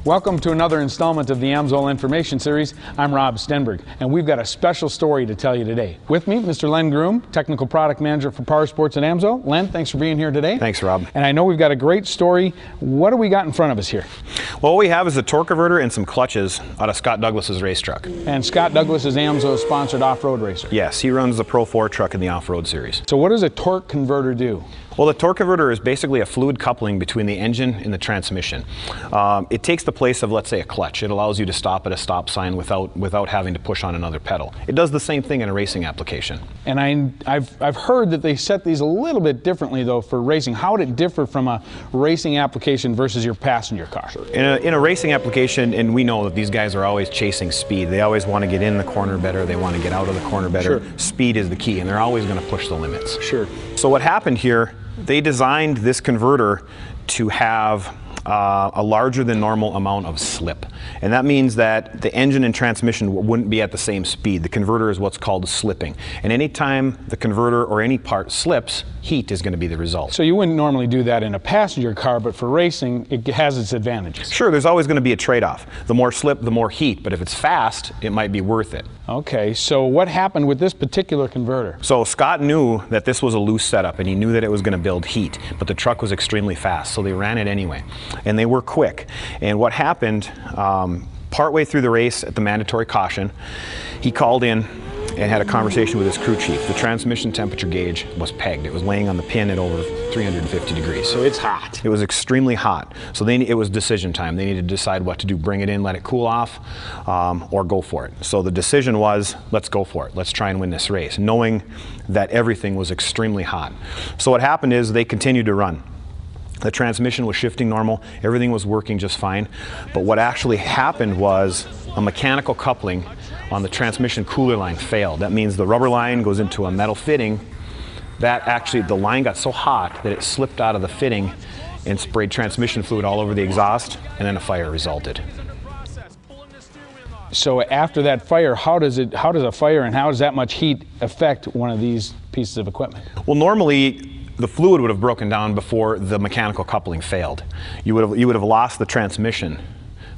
Welcome to another installment of the AMSOIL Information Series. I'm Rob Stenberg, and we've got a special story to tell you today. With me, Mr. Len Groom, Technical Product Manager for Power Sports at AMSOIL. Len, thanks for being here today. Thanks, Rob. And I know we've got a great story. What do we got in front of us here? Well, what we have is a torque converter and some clutches out of Scott Douglas's race truck. And Scott Douglas is AMSOIL's sponsored off-road racer. Yes, he runs the Pro 4 truck in the off-road series. So what does a torque converter do? Well, the torque converter is basically a fluid coupling between the engine and the transmission. It takes the place of, let's say, a clutch. It allows you to stop at a stop sign without having to push on another pedal. It does the same thing in a racing application. And I've heard that they set these a little bit differently, though, for racing. How would it differ from a racing application versus your passenger car? In a racing application, and we know that these guys are always chasing speed. They always want to get in the corner better. They want to get out of the corner better. Sure. Speed is the key, and they're always going to push the limits. Sure. So what happened here, they designed this converter to have a larger than normal amount of slip. And that means that the engine and transmission wouldn't be at the same speed. The converter is what's called slipping. And anytime the converter or any part slips, heat is going to be the result. So you wouldn't normally do that in a passenger car, but for racing, it has its advantages. Sure, there's always going to be a trade-off. The more slip, the more heat. But if it's fast, it might be worth it. Okay, so what happened with this particular converter? So Scott knew that this was a loose setup, and he knew that it was going to build heat, but the truck was extremely fast, so they ran it anyway. And they were quick. And what happened, partway through the race at the mandatory caution, he called in and had a conversation with his crew chief. The transmission temperature gauge was pegged. It was laying on the pin at over 350 degrees. So it's hot. It was extremely hot. So it was decision time. They needed to decide what to do, bring it in, let it cool off, or go for it. So the decision was, let's go for it. Let's try and win this race, knowing that everything was extremely hot. So what happened is they continued to run. The transmission was shifting normal, everything was working just fine, but what actually happened was a mechanical coupling on the transmission cooler line failed. That means the rubber line goes into a metal fitting. That actually, the line got so hot that it slipped out of the fitting and sprayed transmission fluid all over the exhaust, and then a fire resulted. So after that fire, how does a fire and how does that much heat affect one of these pieces of equipment? Well, normally, the fluid would have broken down before the mechanical coupling failed. You would have lost the transmission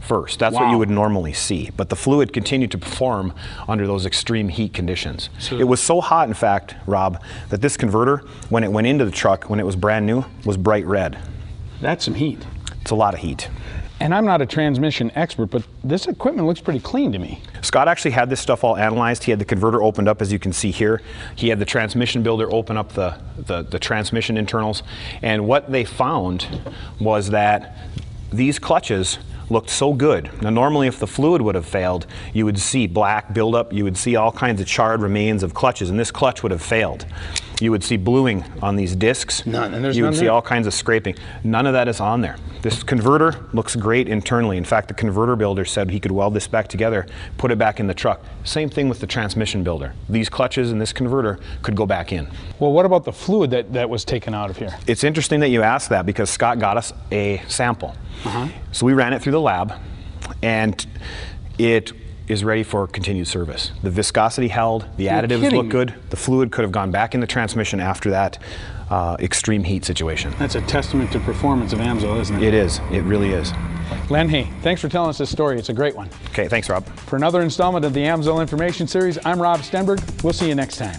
first. That's what you would normally see. But the fluid continued to perform under those extreme heat conditions. So it was so hot, in fact, Rob, that this converter, when it went into the truck, when it was brand new, was bright red. That's some heat. It's a lot of heat. And I'm not a transmission expert, but this equipment looks pretty clean to me. Scott actually had this stuff all analyzed. He had the converter opened up, as you can see here. He had the transmission builder open up the transmission internals. And what they found was that these clutches looked so good. Now normally if the fluid would have failed, you would see black buildup, you would see all kinds of charred remains of clutches, and this clutch would have failed. You would see bluing on these discs. None, and there's you would none see there. all kinds of scraping. None of that is on there. This converter looks great internally. In fact, the converter builder said he could weld this back together, put it back in the truck. Same thing with the transmission builder. These clutches and this converter could go back in. Well, what about the fluid that was taken out of here? It's interesting that you asked that because Scott got us a sample. So we ran it through the lab, and it is ready for continued service. The viscosity held, the additives look good. The fluid could have gone back in the transmission after that extreme heat situation. That's a testament to performance of AMSOIL, isn't it? It is. It really is. Len, hey, thanks for telling us this story. It's a great one. Okay, thanks, Rob. For another installment of the AMSOIL Information Series, I'm Rob Stenberg. We'll see you next time.